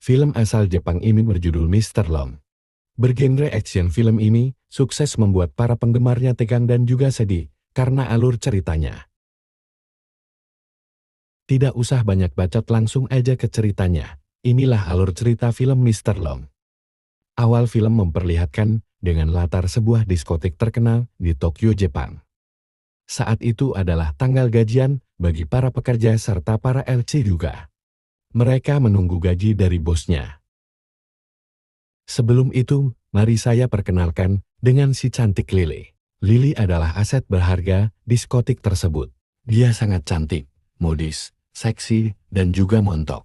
Film asal Jepang ini berjudul Mr. Long. Bergenre action, film ini sukses membuat para penggemarnya tegang dan juga sedih karena alur ceritanya. Tidak usah banyak bacot, langsung aja ke ceritanya. Inilah alur cerita film Mr. Long. Awal film memperlihatkan dengan latar sebuah diskotik terkenal di Tokyo, Jepang. Saat itu adalah tanggal gajian bagi para pekerja serta para LC juga. Mereka menunggu gaji dari bosnya. Sebelum itu, mari saya perkenalkan dengan si cantik Lily. Lily adalah aset berharga diskotik tersebut. Dia sangat cantik, modis, seksi, dan juga montok.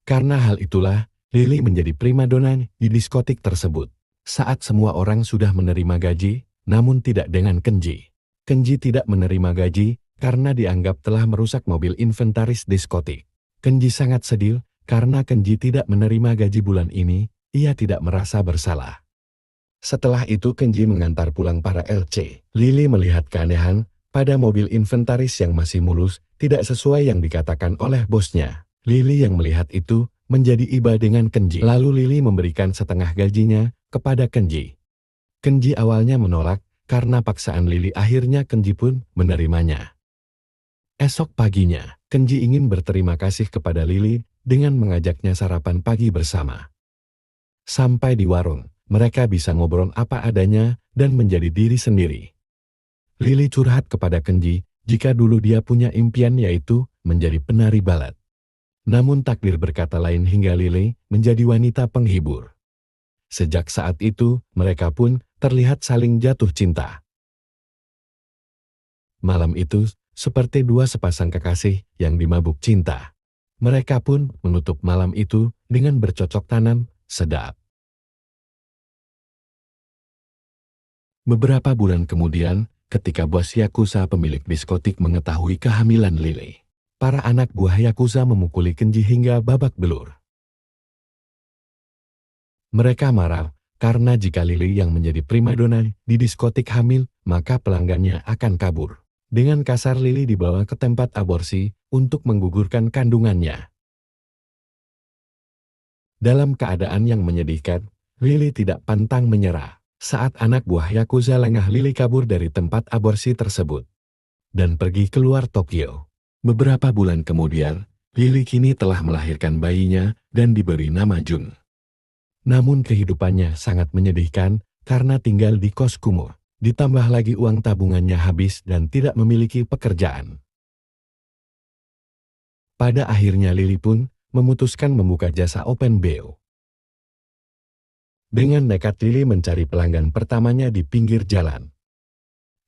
Karena hal itulah, Lily menjadi primadona di diskotik tersebut. Saat semua orang sudah menerima gaji, namun tidak dengan Kenji. Kenji tidak menerima gaji karena dianggap telah merusak mobil inventaris diskotik. Kenji sangat sedih karena Kenji tidak menerima gaji bulan ini. Ia tidak merasa bersalah. Setelah itu Kenji mengantar pulang para LC. Lily melihat keanehan pada mobil inventaris yang masih mulus, tidak sesuai yang dikatakan oleh bosnya. Lily yang melihat itu menjadi iba dengan Kenji. Lalu Lily memberikan setengah gajinya kepada Kenji. Kenji awalnya menolak karena paksaan Lily, akhirnya Kenji pun menerimanya. Esok paginya, Kenji ingin berterima kasih kepada Lily dengan mengajaknya sarapan pagi bersama. Sampai di warung, mereka bisa ngobrol apa adanya dan menjadi diri sendiri. Lily curhat kepada Kenji jika dulu dia punya impian, yaitu menjadi penari balet. Namun takdir berkata lain hingga Lily menjadi wanita penghibur. Sejak saat itu, mereka pun terlihat saling jatuh cinta. Malam itu, seperti dua sepasang kekasih yang dimabuk cinta. Mereka pun menutup malam itu dengan bercocok tanam sedap. Beberapa bulan kemudian, ketika bos Yakuza pemilik diskotik mengetahui kehamilan Lily, para anak buah Yakuza memukuli Kenji hingga babak belur. Mereka marah karena jika Lily yang menjadi primadona di diskotik hamil, maka pelanggannya akan kabur. Dengan kasar Lily dibawa ke tempat aborsi untuk menggugurkan kandungannya. Dalam keadaan yang menyedihkan, Lily tidak pantang menyerah. Saat anak buah Yakuza lengah, Lily kabur dari tempat aborsi tersebut dan pergi keluar Tokyo. Beberapa bulan kemudian, Lily kini telah melahirkan bayinya dan diberi nama Jun. Namun kehidupannya sangat menyedihkan karena tinggal di kos kumuh. Ditambah lagi uang tabungannya habis dan tidak memiliki pekerjaan. Pada akhirnya Lily pun memutuskan membuka jasa open BO. Dengan nekat Lily mencari pelanggan pertamanya di pinggir jalan.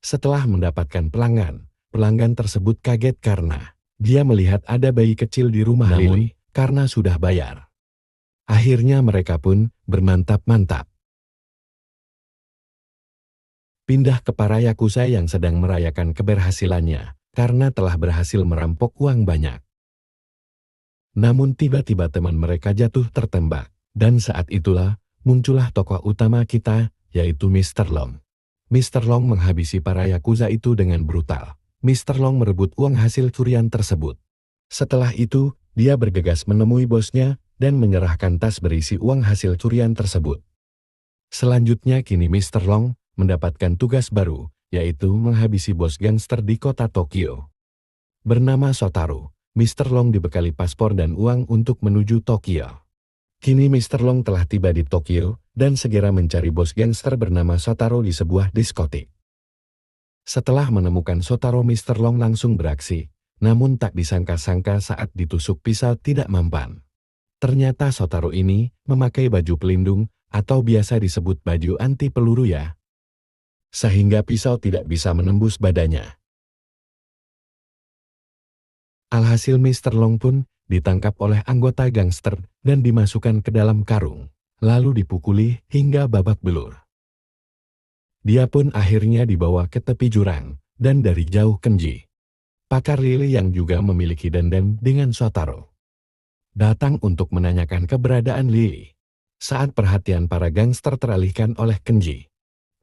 Setelah mendapatkan pelanggan, pelanggan tersebut kaget karena dia melihat ada bayi kecil di rumah Lily karena sudah bayar. Akhirnya mereka pun bermantap-mantap. Pindah ke para Yakuza yang sedang merayakan keberhasilannya karena telah berhasil merampok uang banyak. Namun tiba-tiba teman mereka jatuh tertembak, dan saat itulah muncullah tokoh utama kita, yaitu Mr. Long. Mr. Long menghabisi para Yakuza itu dengan brutal. Mr. Long merebut uang hasil curian tersebut. Setelah itu, dia bergegas menemui bosnya dan menyerahkan tas berisi uang hasil curian tersebut. Selanjutnya kini Mr. Long mendapatkan tugas baru, yaitu menghabisi bos gangster di kota Tokyo. Bernama Shotaro, Mr. Long dibekali paspor dan uang untuk menuju Tokyo. Kini Mr. Long telah tiba di Tokyo dan segera mencari bos gangster bernama Shotaro di sebuah diskotik. Setelah menemukan Shotaro, Mr. Long langsung beraksi, namun tak disangka-sangka saat ditusuk pisau tidak mempan. Ternyata Shotaro ini memakai baju pelindung atau biasa disebut baju anti peluru ya, sehingga pisau tidak bisa menembus badannya. Alhasil Mr. Long pun ditangkap oleh anggota gangster dan dimasukkan ke dalam karung, lalu dipukuli hingga babak belur. Dia pun akhirnya dibawa ke tepi jurang, dan dari jauh Kenji, pakar Lily yang juga memiliki dendam dengan Shotaro, datang untuk menanyakan keberadaan Lily. Saat perhatian para gangster teralihkan oleh Kenji,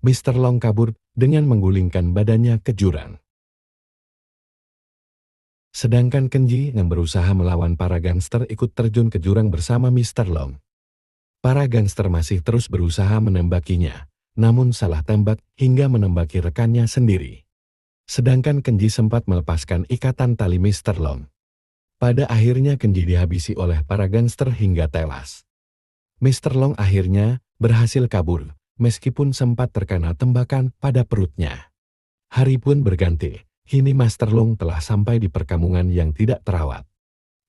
Mr. Long kabur dengan menggulingkan badannya ke jurang. Sedangkan Kenji yang berusaha melawan para gangster ikut terjun ke jurang bersama Mr. Long. Para gangster masih terus berusaha menembakinya, namun salah tembak hingga menembaki rekannya sendiri. Sedangkan Kenji sempat melepaskan ikatan tali Mr. Long. Pada akhirnya Kenji dihabisi oleh para gangster hingga tewas. Mr. Long akhirnya berhasil kabur, meskipun sempat terkena tembakan pada perutnya. Hari pun berganti, kini Master Long telah sampai di perkampungan yang tidak terawat.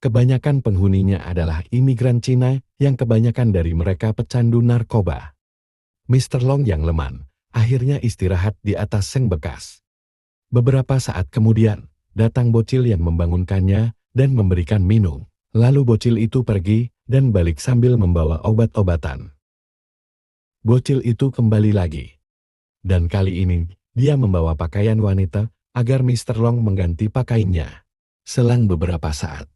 Kebanyakan penghuninya adalah imigran Cina yang kebanyakan dari mereka pecandu narkoba. Mr. Long yang leman, akhirnya istirahat di atas seng bekas. Beberapa saat kemudian, datang bocil yang membangunkannya dan memberikan minum. Lalu bocil itu pergi dan balik sambil membawa obat-obatan. Bocil itu kembali lagi. Dan kali ini, dia membawa pakaian wanita agar Mr. Long mengganti pakaiannya. Selang beberapa saat,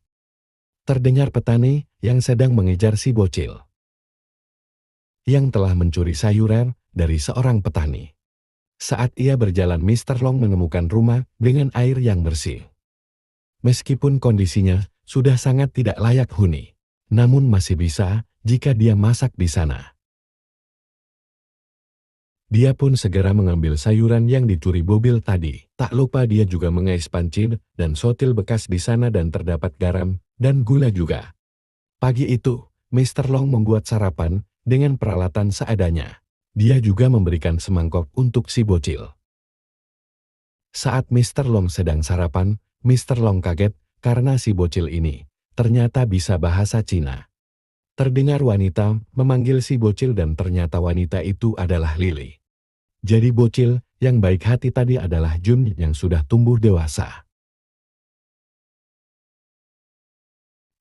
terdengar petani yang sedang mengejar si bocil yang telah mencuri sayuran dari seorang petani. Saat ia berjalan, Mr. Long menemukan rumah dengan air yang bersih. Meskipun kondisinya sudah sangat tidak layak huni, namun masih bisa jika dia masak di sana. Dia pun segera mengambil sayuran yang dicuri Bobil tadi. Tak lupa dia juga mengais panci dan sotil bekas di sana dan terdapat garam dan gula juga. Pagi itu, Mr. Long membuat sarapan dengan peralatan seadanya. Dia juga memberikan semangkok untuk si bocil. Saat Mr. Long sedang sarapan, Mr. Long kaget karena si bocil ini ternyata bisa bahasa Cina. Terdengar wanita memanggil si bocil dan ternyata wanita itu adalah Lily. Jadi bocil yang baik hati tadi adalah Jun yang sudah tumbuh dewasa.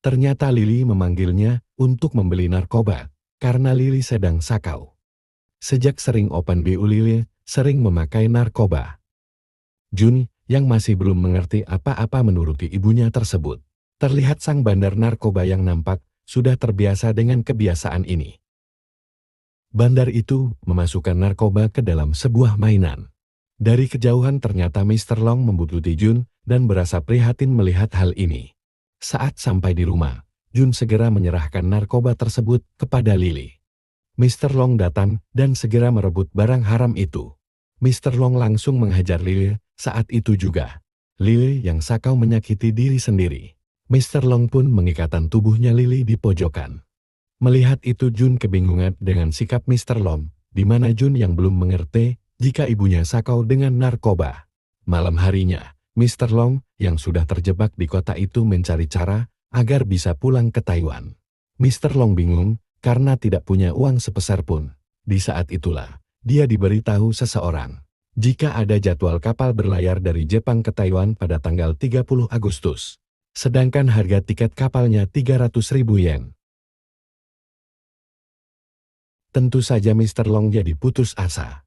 Ternyata Lily memanggilnya untuk membeli narkoba karena Lily sedang sakau. Sejak sering open BU, Lily sering memakai narkoba. Jun yang masih belum mengerti apa-apa menuruti ibunya tersebut. Terlihat sang bandar narkoba yang nampak sudah terbiasa dengan kebiasaan ini. Bandar itu memasukkan narkoba ke dalam sebuah mainan. Dari kejauhan ternyata Mr. Long membuntuti Jun dan berasa prihatin melihat hal ini. Saat sampai di rumah, Jun segera menyerahkan narkoba tersebut kepada Lily. Mr. Long datang dan segera merebut barang haram itu. Mr. Long langsung menghajar Lily saat itu juga. Lily yang sakau menyakiti diri sendiri. Mr. Long pun mengikatan tubuhnya Lily di pojokan. Melihat itu Jun kebingungan dengan sikap Mr. Long, di mana Jun yang belum mengerti jika ibunya sakau dengan narkoba. Malam harinya, Mr. Long yang sudah terjebak di kota itu mencari cara agar bisa pulang ke Taiwan. Mr. Long bingung karena tidak punya uang sepeser pun. Di saat itulah, dia diberitahu seseorang jika ada jadwal kapal berlayar dari Jepang ke Taiwan pada tanggal 30 Agustus. Sedangkan harga tiket kapalnya 300.000 yen. Tentu saja Mr. Long jadi putus asa.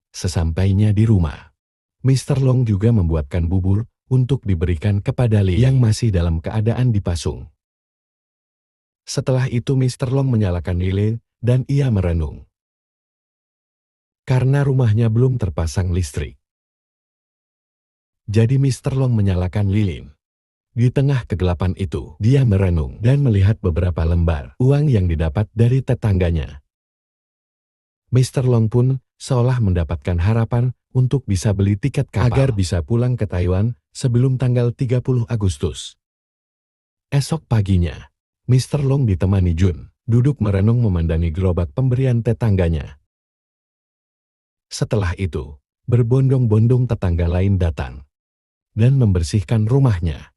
Sesampainya di rumah, Mr. Long juga membuatkan bubur untuk diberikan kepada Lee yang masih dalam keadaan dipasung. Setelah itu Mr. Long menyalakan lilin dan ia merenung. Karena rumahnya belum terpasang listrik. Jadi Mr. Long menyalakan lilin. Di tengah kegelapan itu, dia merenung dan melihat beberapa lembar uang yang didapat dari tetangganya. Mr. Long pun seolah mendapatkan harapan untuk bisa beli tiket kapal agar bisa pulang ke Taiwan sebelum tanggal 30 Agustus. Esok paginya, Mr. Long ditemani Jun, duduk merenung memandangi gerobak pemberian tetangganya. Setelah itu, berbondong-bondong tetangga lain datang dan membersihkan rumahnya.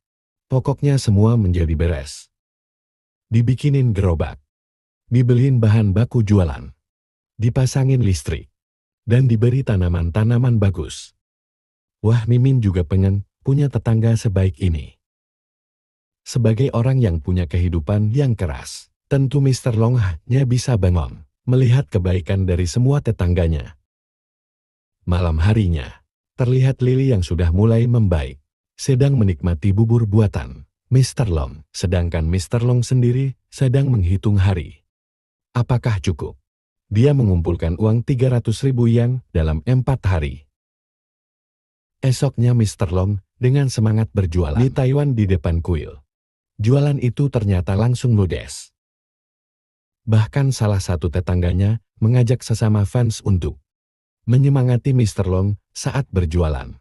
Pokoknya semua menjadi beres. Dibikinin gerobak, dibeliin bahan baku jualan, dipasangin listrik, dan diberi tanaman-tanaman bagus. Wah, Mimin juga pengen punya tetangga sebaik ini. Sebagai orang yang punya kehidupan yang keras, tentu Mr. Long hanya bisa bengong melihat kebaikan dari semua tetangganya. Malam harinya, terlihat Lily yang sudah mulai membaik, sedang menikmati bubur buatan Mr. Long, sedangkan Mr. Long sendiri sedang menghitung hari. Apakah cukup? Dia mengumpulkan uang 300.000 yen dalam 4 hari. Esoknya Mr. Long dengan semangat berjualan di Taiwan di depan kuil. Jualan itu ternyata langsung ludes. Bahkan salah satu tetangganya mengajak sesama fans untuk menyemangati Mr. Long saat berjualan.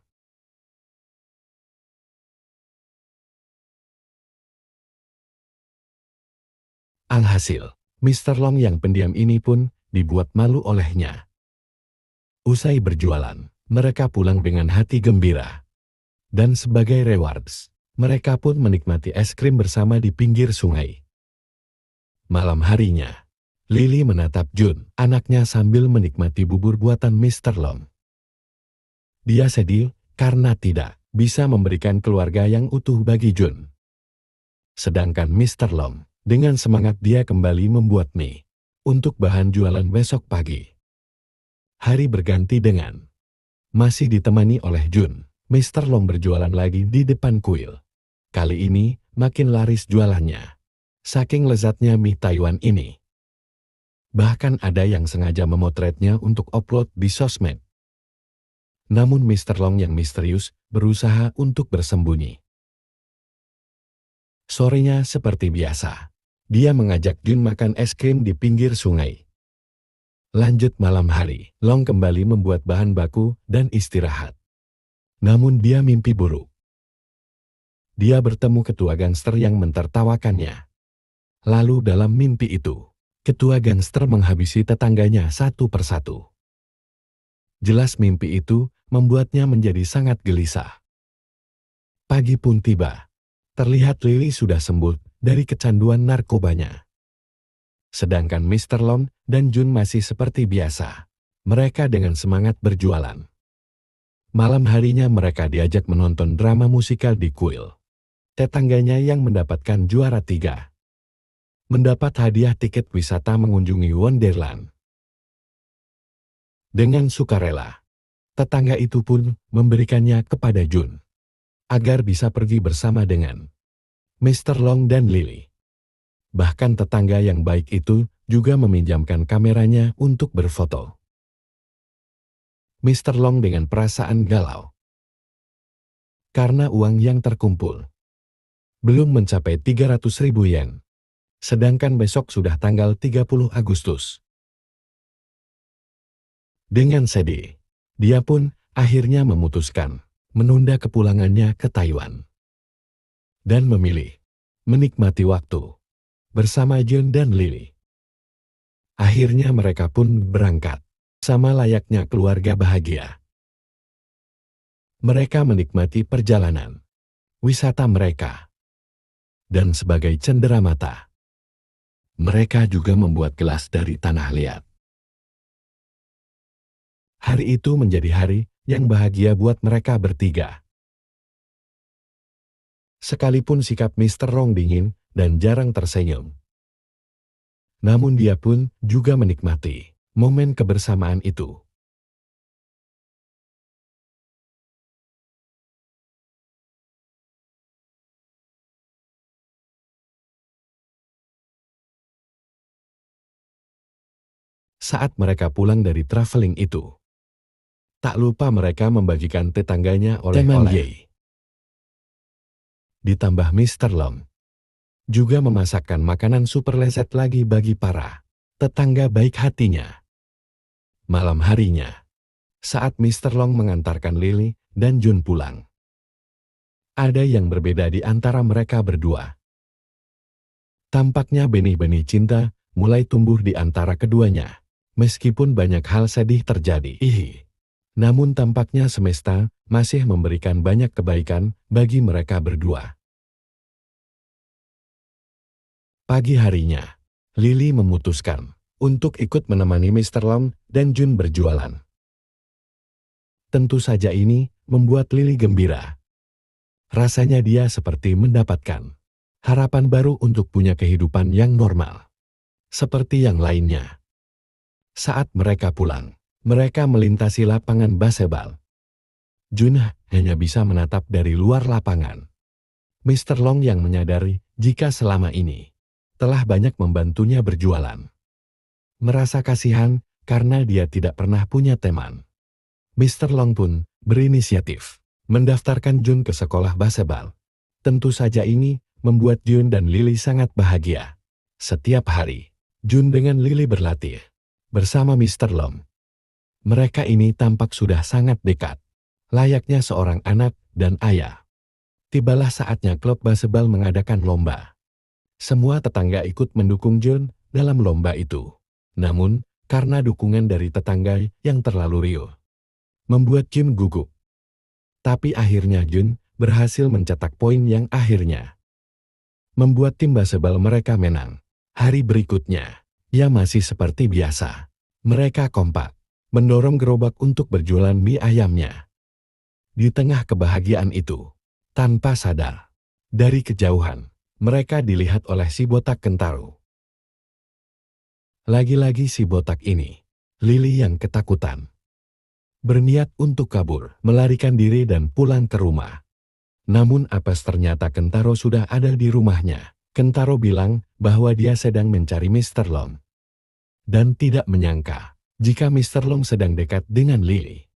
Alhasil, Mr. Long yang pendiam ini pun dibuat malu olehnya. Usai berjualan, mereka pulang dengan hati gembira. Dan sebagai rewards, mereka pun menikmati es krim bersama di pinggir sungai. Malam harinya, Lily menatap Jun, anaknya sambil menikmati bubur buatan Mr. Long. Dia sedih karena tidak bisa memberikan keluarga yang utuh bagi Jun. Sedangkan Mr. Long, dengan semangat dia kembali membuat mie untuk bahan jualan besok pagi. Hari berganti dengan masih ditemani oleh Jun. Mr. Long berjualan lagi di depan kuil. Kali ini makin laris jualannya. Saking lezatnya mie Taiwan ini. Bahkan ada yang sengaja memotretnya untuk upload di sosmed. Namun Mr. Long yang misterius berusaha untuk bersembunyi. Sorenya seperti biasa. Dia mengajak Jun makan es krim di pinggir sungai. Lanjut malam hari, Long kembali membuat bahan baku dan istirahat. Namun dia mimpi buruk. Dia bertemu ketua gangster yang mentertawakannya. Lalu dalam mimpi itu, ketua gangster menghabisi tetangganya satu persatu. Jelas mimpi itu membuatnya menjadi sangat gelisah. Pagi pun tiba. Terlihat Lily sudah sembuh dari kecanduan narkobanya. Sedangkan Mr. Long dan Jun masih seperti biasa. Mereka dengan semangat berjualan. Malam harinya mereka diajak menonton drama musikal di kuil. Tetangganya yang mendapatkan juara 3. Mendapat hadiah tiket wisata mengunjungi Wonderland. Dengan sukarela, tetangga itu pun memberikannya kepada Jun. Agar bisa pergi bersama dengan Mr. Long dan Lily. Bahkan tetangga yang baik itu juga meminjamkan kameranya untuk berfoto. Mr. Long dengan perasaan galau. Karena uang yang terkumpul belum mencapai 300.000 yen. Sedangkan besok sudah tanggal 30 Agustus. Dengan sedih, dia pun akhirnya memutuskan menunda kepulangannya ke Taiwan. Dan memilih menikmati waktu bersama Jun dan Lily. Akhirnya mereka pun berangkat. Sama layaknya keluarga bahagia. Mereka menikmati perjalanan wisata mereka. Dan sebagai cenderamata, mereka juga membuat gelas dari tanah liat. Hari itu menjadi hari yang bahagia buat mereka bertiga. Sekalipun sikap Mr. Long dingin dan jarang tersenyum. Namun dia pun juga menikmati momen kebersamaan itu. Saat mereka pulang dari traveling itu, tak lupa mereka membagikan tetangganya oleh-oleh. Ditambah Mr. Long juga memasakkan makanan super lezat lagi bagi para tetangga baik hatinya. Malam harinya, saat Mr. Long mengantarkan Lily dan Jun pulang, ada yang berbeda di antara mereka berdua. Tampaknya benih-benih cinta mulai tumbuh di antara keduanya, meskipun banyak hal sedih terjadi. Namun tampaknya semesta masih memberikan banyak kebaikan bagi mereka berdua. Pagi harinya, Lily memutuskan untuk ikut menemani Mr. Long dan Jun berjualan. Tentu saja ini membuat Lily gembira. Rasanya dia seperti mendapatkan harapan baru untuk punya kehidupan yang normal, seperti yang lainnya. Saat mereka pulang, mereka melintasi lapangan baseball. Jun hanya bisa menatap dari luar lapangan. Mr. Long yang menyadari jika selama ini telah banyak membantunya berjualan. Merasa kasihan karena dia tidak pernah punya teman. Mr. Long pun berinisiatif mendaftarkan Jun ke sekolah baseball. Tentu saja ini membuat Jun dan Lily sangat bahagia. Setiap hari, Jun dengan Lily berlatih bersama Mr. Long. Mereka ini tampak sudah sangat dekat, layaknya seorang anak dan ayah. Tibalah saatnya klub baseball mengadakan lomba. Semua tetangga ikut mendukung Jun dalam lomba itu. Namun, karena dukungan dari tetangga yang terlalu riuh, membuat Jun gugup. Tapi akhirnya Jun berhasil mencetak poin yang akhirnya membuat tim baseball mereka menang. Hari berikutnya, ia masih seperti biasa. Mereka kompak, mendorong gerobak untuk berjualan mie ayamnya. Di tengah kebahagiaan itu, tanpa sadar, dari kejauhan, mereka dilihat oleh si botak Kentaro. Lagi-lagi si botak ini, Lily yang ketakutan, berniat untuk kabur, melarikan diri dan pulang ke rumah. Namun apes ternyata Kentaro sudah ada di rumahnya. Kentaro bilang bahwa dia sedang mencari Mr. Long. Dan tidak menyangka jika Mr. Long sedang dekat dengan Lily.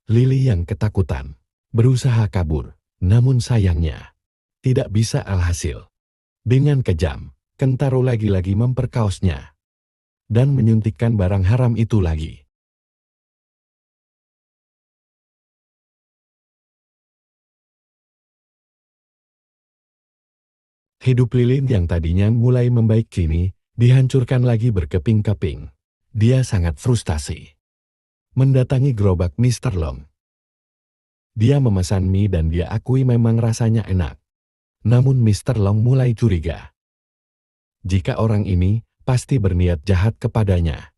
Lily yang ketakutan, berusaha kabur, namun sayangnya, tidak bisa alhasil. Dengan kejam, Kentaro lagi-lagi memperkaosnya dan menyuntikkan barang haram itu lagi. Hidup Lilin yang tadinya mulai membaik kini, dihancurkan lagi berkeping-keping. Dia sangat frustasi. Mendatangi gerobak Mr. Long. Dia memesan mie dan dia akui memang rasanya enak. Namun Mr. Long mulai curiga. Jika orang ini pasti berniat jahat kepadanya.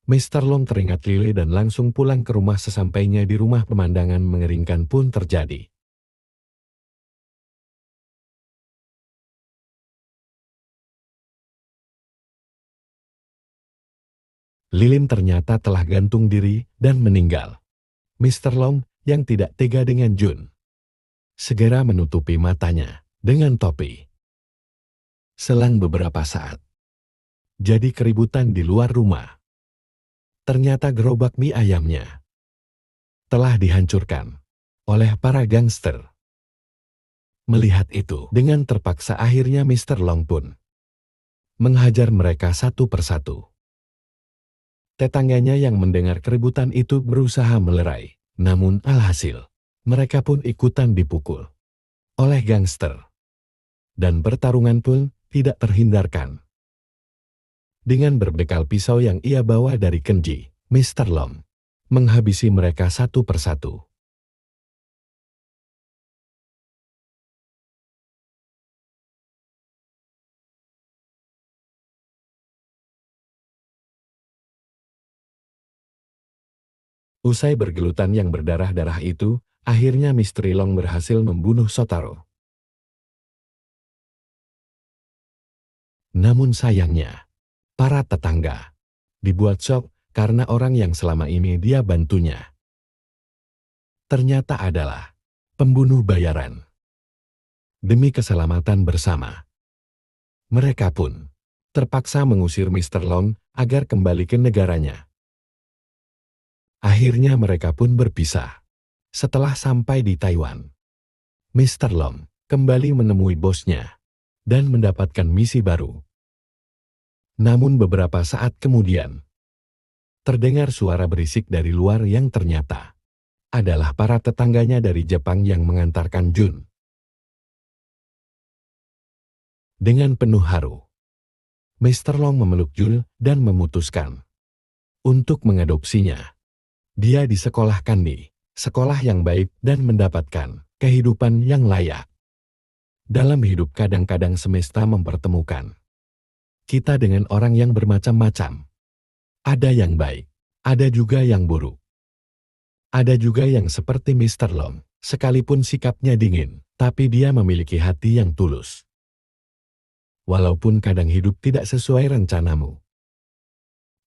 Mr. Long teringat Lily dan langsung pulang ke rumah. Sesampainya di rumah, pemandangan mengeringkan pun terjadi. Lilin ternyata telah gantung diri dan meninggal. Mr. Long yang tidak tega dengan Jun segera menutupi matanya dengan topi. Selang beberapa saat, jadi keributan di luar rumah. Ternyata gerobak mie ayamnya telah dihancurkan oleh para gangster. Melihat itu, dengan terpaksa akhirnya Mr. Long pun menghajar mereka satu persatu. Tetangganya yang mendengar keributan itu berusaha melerai, namun alhasil, mereka pun ikutan dipukul oleh gangster. Dan pertarungan pun tidak terhindarkan. Dengan berbekal pisau yang ia bawa dari Kenji, Mr. Long menghabisi mereka satu persatu. Usai bergelutan yang berdarah-darah itu, akhirnya Misteri Long berhasil membunuh Shotaro. Namun sayangnya, para tetangga dibuat shock karena orang yang selama ini dia bantunya ternyata adalah pembunuh bayaran. Demi keselamatan bersama, mereka pun terpaksa mengusir Mr. Long agar kembali ke negaranya. Akhirnya mereka pun berpisah. Setelah sampai di Taiwan, Mr. Long kembali menemui bosnya dan mendapatkan misi baru. Namun beberapa saat kemudian, terdengar suara berisik dari luar yang ternyata adalah para tetangganya dari Jepang yang mengantarkan Jun. Dengan penuh haru, Mr. Long memeluk Jun dan memutuskan untuk mengadopsinya. Dia disekolahkan di sekolah yang baik dan mendapatkan kehidupan yang layak. Dalam hidup kadang-kadang semesta mempertemukan kita dengan orang yang bermacam-macam. Ada yang baik, ada juga yang buruk. Ada juga yang seperti Mr. Long, sekalipun sikapnya dingin, tapi dia memiliki hati yang tulus. Walaupun kadang hidup tidak sesuai rencanamu,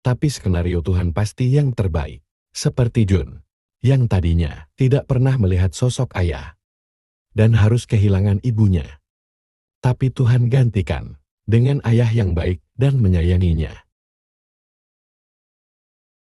tapi skenario Tuhan pasti yang terbaik. Seperti Jun, yang tadinya tidak pernah melihat sosok ayah dan harus kehilangan ibunya. Tapi Tuhan gantikan dengan ayah yang baik dan menyayanginya.